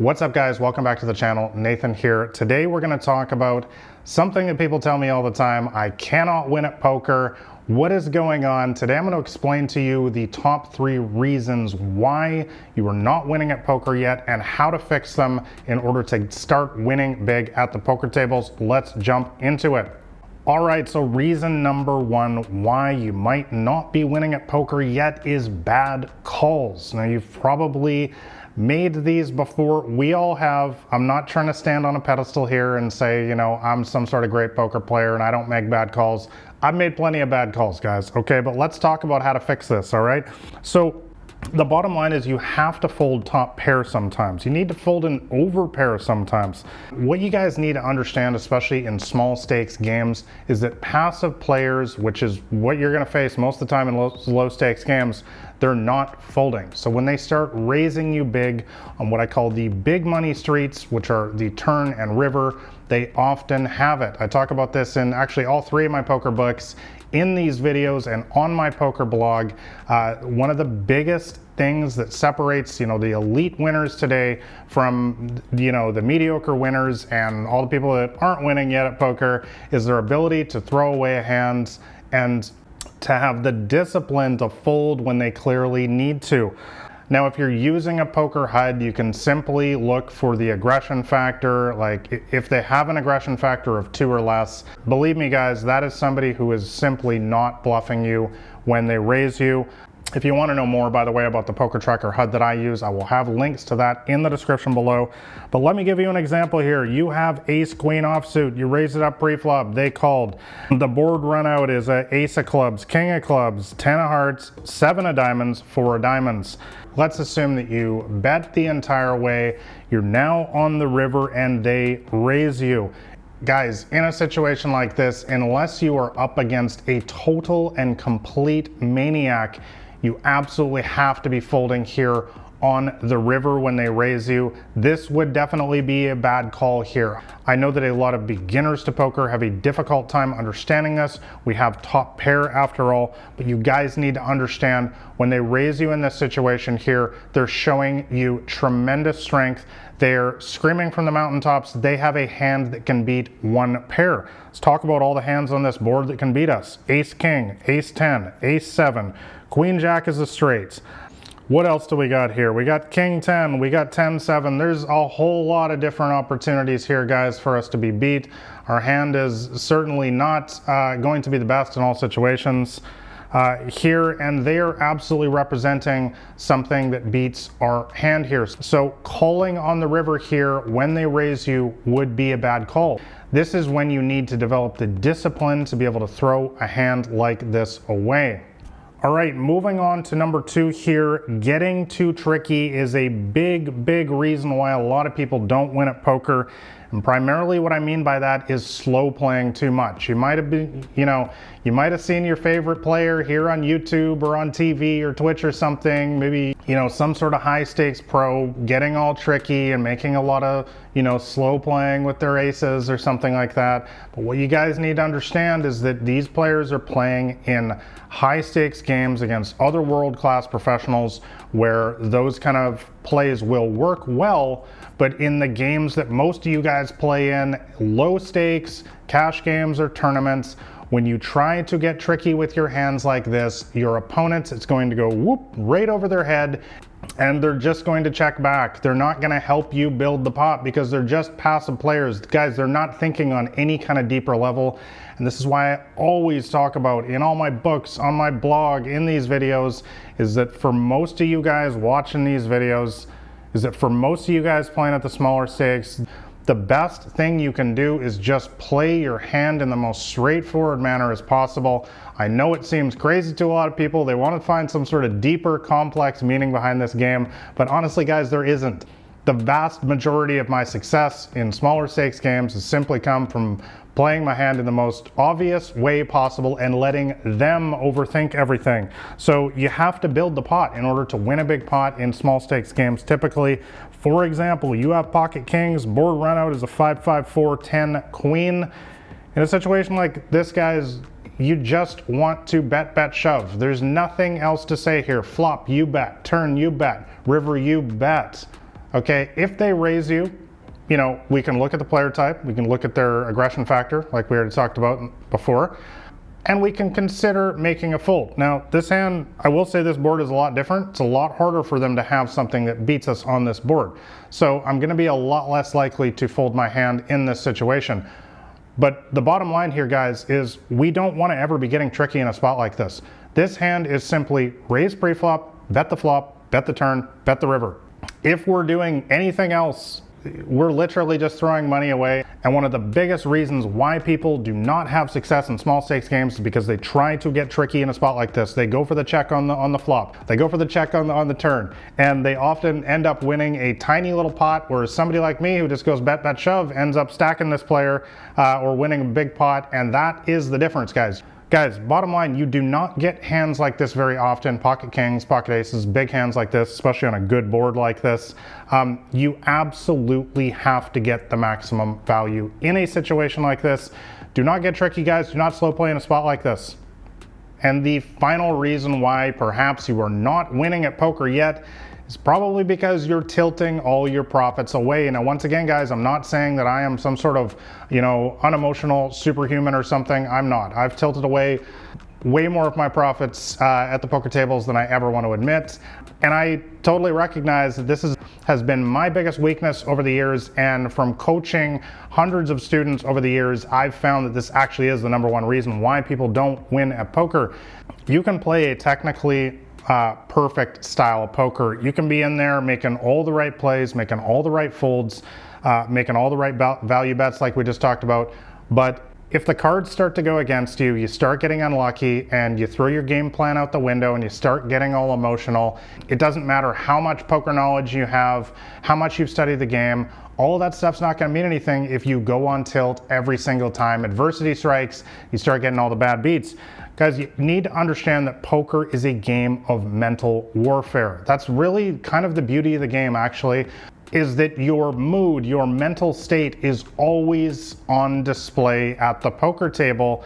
What's up, guys? Welcome back to the channel. Nathan here. Today we're going to talk about something that people tell me all the time. I cannot win at poker. What is going on? Today I'm going to explain to you the top 3 reasons why you are not winning at poker yet and how to fix them in order to start winning big at the poker tables. Let's jump into it. All right, so reason number 1 why you might not be winning at poker yet is bad calls. Now, you've probably made these before. We all have. I'm not trying to stand on a pedestal here and say, you know, I'm some sort of great poker player and I don't make bad calls. I've made plenty of bad calls, guys. Okay, but let's talk about how to fix this, all right? So the bottom line is you have to fold top pair sometimes. You need to fold an over pair sometimes. What you guys need to understand, especially in small stakes games, is that passive players, which is what you're going to face most of the time in low stakes games, they're not folding. So when they start raising you big on what I call the big money streets, which are the turn and river, they often have it. I talk about this in actually all 3 of my poker books, in these videos and on my poker blog. One of the biggest things that separates, the elite winners today from, the mediocre winners and all the people that aren't winning yet at poker is their ability to throw away a hand and to have the discipline to fold when they clearly need to. Now, if you're using a poker HUD, you can simply look for the aggression factor. Like, if they have an aggression factor of 2 or less, believe me, guys, that is somebody who is simply not bluffing you when they raise you. If you want to know more, by the way, about the Poker Tracker HUD that I use, I will have links to that in the description below. But let me give you an example here. You have ace queen offsuit. You raise it up pre-flop. They called. The board run out is a ace of clubs, king of clubs, 10 of hearts, 7 of diamonds, 4 of diamonds. Let's assume that you bet the entire way. You're now on the river and they raise you. Guys, in a situation like this, unless you are up against a total and complete maniac, you absolutely have to be folding here on the river when they raise you. This would definitely be a bad call here. I know that a lot of beginners to poker have a difficult time understanding this. We have top pair after all, but you guys need to understand when they raise you in this situation here, they're showing you tremendous strength. They're screaming from the mountaintops. They have a hand that can beat 1 pair. Let's talk about all the hands on this board that can beat us. Ace king, ace 10, ace 7, queen jack is a straight. What else do we got here? We got king 10, we got 10-7. There's a whole lot of different opportunities here, guys, for us to be beat. Our hand is certainly not going to be the best in all situations here, and they are absolutely representing something that beats our hand here. So calling on the river here when they raise you would be a bad call. This is when you need to develop the discipline to be able to throw a hand like this away. All right, moving on to number 2 here. Getting too tricky is a big reason why a lot of people don't win at poker. And primarily what I mean by that is slow playing too much. You might have been, you might have seen your favorite player here on YouTube or on TV or Twitch or something, maybe, some sort of high stakes pro getting all tricky and making a lot of, slow playing with their aces or something like that. But what you guys need to understand is that these players are playing in high stakes games against other world-class professionals where those kind of plays will work well, but in the games that most of you guys play in, low stakes, cash games or tournaments, when you try to get tricky with your hands like this, your opponents, it's going to go whoop right over their head and they're just going to check back. They're not going to help you build the pot because they're just passive players. Guys, they're not thinking on any kind of deeper level. And this is why I always talk about in all my books, on my blog, in these videos, is that for most of you guys watching these videos, is that for most of you guys playing at the smaller stakes, the best thing you can do is just play your hand in the most straightforward manner as possible. I know it seems crazy to a lot of people. They want to find some sort of deeper, complex meaning behind this game, but honestly, guys, there isn't. The vast majority of my success in smaller stakes games has simply come from playing my hand in the most obvious way possible and letting them overthink everything. So you have to build the pot in order to win a big pot in small stakes games typically. For example, you have pocket kings, board run out is a 5-5-4-10 queen. In a situation like this, guys, you just want to bet, shove. There's nothing else to say here. Flop, you bet. Turn, you bet. River, you bet. Okay, if they raise you, you know, we can look at the player type, we can look at their aggression factor, like we already talked about before, and we can consider making a fold. Now, this hand, I will say this board is a lot different. It's a lot harder for them to have something that beats us on this board. So I'm gonna be a lot less likely to fold my hand in this situation. But the bottom line here, guys, is we don't wanna ever be getting tricky in a spot like this. This hand is simply raise pre-flop, bet the flop, bet the turn, bet the river. If we're doing anything else, we're literally just throwing money away. And one of the biggest reasons why people do not have success in small stakes games is because they try to get tricky in a spot like this. They go for the check on the flop. They go for the check on the turn. And they often end up winning a tiny little pot, whereas somebody like me who just goes bet, bet, shove ends up stacking this player or winning a big pot. And that is the difference, guys. Guys, bottom line, you do not get hands like this very often. Pocket kings, pocket aces, big hands like this, especially on a good board like this. You absolutely have to get the maximum value in a situation like this. Do not get tricky, guys. Do not slow play in a spot like this. And the final reason why perhaps you are not winning at poker yet is probably because you're tilting all your profits away. Now, once again, guys, I'm not saying that I am some sort of, you know, unemotional superhuman or something. I'm not. I've tilted away way more of my profits at the poker tables than I ever want to admit. And I totally recognize that this has been my biggest weakness over the years. And from coaching hundreds of students over the years, I've found that this actually is the #1 reason why people don't win at poker. You can play a technically perfect style of poker. You can be in there making all the right plays, making all the right folds, making all the right value bets like we just talked about. But if the cards start to go against you, you start getting unlucky and you throw your game plan out the window and you start getting all emotional. It doesn't matter how much poker knowledge you have, how much you've studied the game, all of that stuff's not gonna mean anything if you go on tilt every single time adversity strikes, you start getting all the bad beats. Guys, you need to understand that poker is a game of mental warfare. That's really kind of the beauty of the game, actually, is that your mood, your mental state is always on display at the poker table.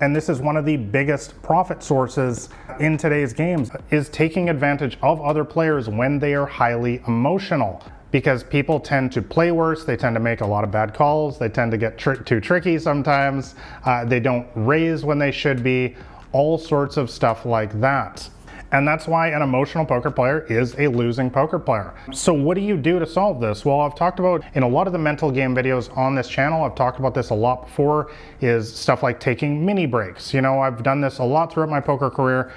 And this is one of the biggest profit sources in today's games, is taking advantage of other players when they are highly emotional. Because people tend to play worse, they tend to make a lot of bad calls, they tend to get too tricky sometimes, they don't raise when they should be, all sorts of stuff like that. And that's why an emotional poker player is a losing poker player. So what do you do to solve this? Well, I've talked about in a lot of the mental game videos on this channel, I've talked about this a lot before, is stuff like taking mini breaks. You know, I've done this a lot throughout my poker career.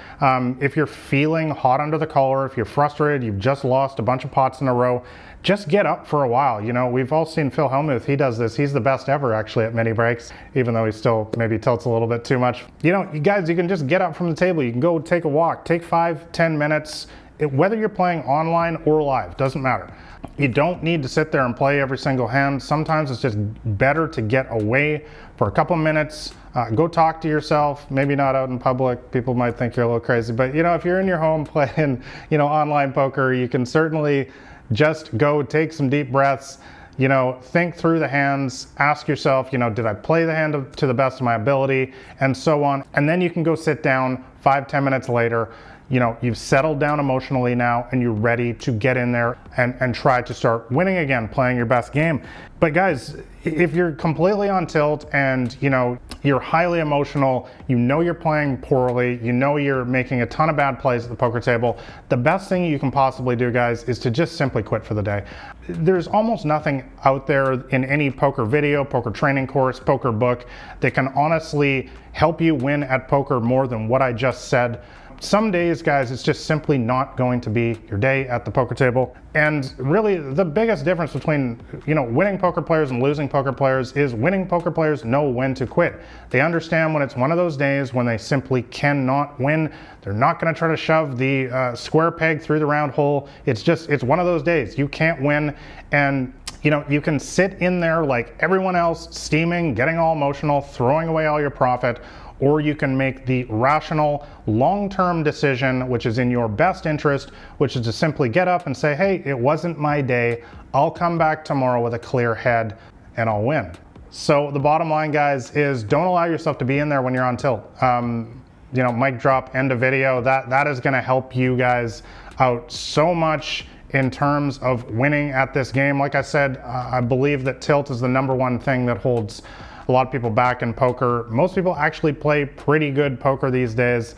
If you're feeling hot under the collar, if you're frustrated, you've just lost a bunch of pots in a row, just get up for a while. You know, we've all seen Phil Hellmuth, he does this. He's the best ever actually at mini breaks, even though he still maybe tilts a little bit too much. You know, you guys, you can just get up from the table. You can go take a walk, take 5-10 minutes, whether you're playing online or live, doesn't matter. You don't need to sit there and play every single hand. Sometimes it's just better to get away for a couple minutes, go talk to yourself, maybe not out in public. People might think you're a little crazy, but you know, if you're in your home playing, you know, online poker, you can certainly just go take some deep breaths, you know, think through the hands, ask yourself, you know, did I play the hand to the best of my ability, and so on. And then you can go sit down 5-10 minutes later. You know, you've settled down emotionally now and you're ready to get in there and try to start winning again, playing your best game. But guys, if you're completely on tilt and, you know, you're highly emotional, you know you're playing poorly, you know you're making a ton of bad plays at the poker table, the best thing you can possibly do, guys, is to just simply quit for the day. There's almost nothing out there in any poker video, poker training course, poker book that can honestly help you win at poker more than what I just said. Some days, guys, it's just simply not going to be your day at the poker table. And really, the biggest difference between, you know, winning poker players and losing poker players is winning poker players know when to quit. They understand when it's one of those days when they simply cannot win. They're not going to try to shove the square peg through the round hole. It's one of those days. You can't win. And you know, you can sit in there like everyone else, steaming, getting all emotional, throwing away all your profit, or you can make the rational, long-term decision, which is in your best interest, which is to simply get up and say, hey, it wasn't my day. I'll come back tomorrow with a clear head and I'll win. So the bottom line, guys, is don't allow yourself to be in there when you're on tilt. You know, mic drop, end of video. That is gonna help you guys out so much in terms of winning at this game. Like I said, I believe that tilt is the #1 thing that holds a lot of people back in poker. Most people actually play pretty good poker these days,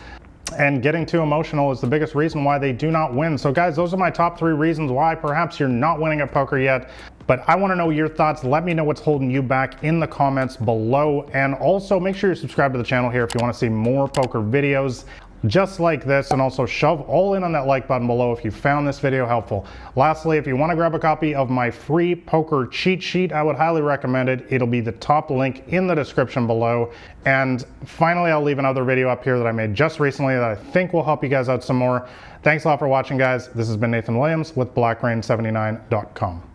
and getting too emotional is the biggest reason why they do not win. So guys, those are my top 3 reasons why perhaps you're not winning at poker yet. But I want to know your thoughts. Let me know what's holding you back in the comments below. And also make sure you subscribe to the channel here if you want to see more poker videos just like this, and also shove all in on that like button below if you found this video helpful. Lastly, if you want to grab a copy of my free poker cheat sheet, I would highly recommend it. It'll be the top link in the description below. And finally, I'll leave another video up here that I made just recently that I think will help you guys out some more. Thanks a lot for watching, guys. This has been Nathan Williams with BlackRain79.com.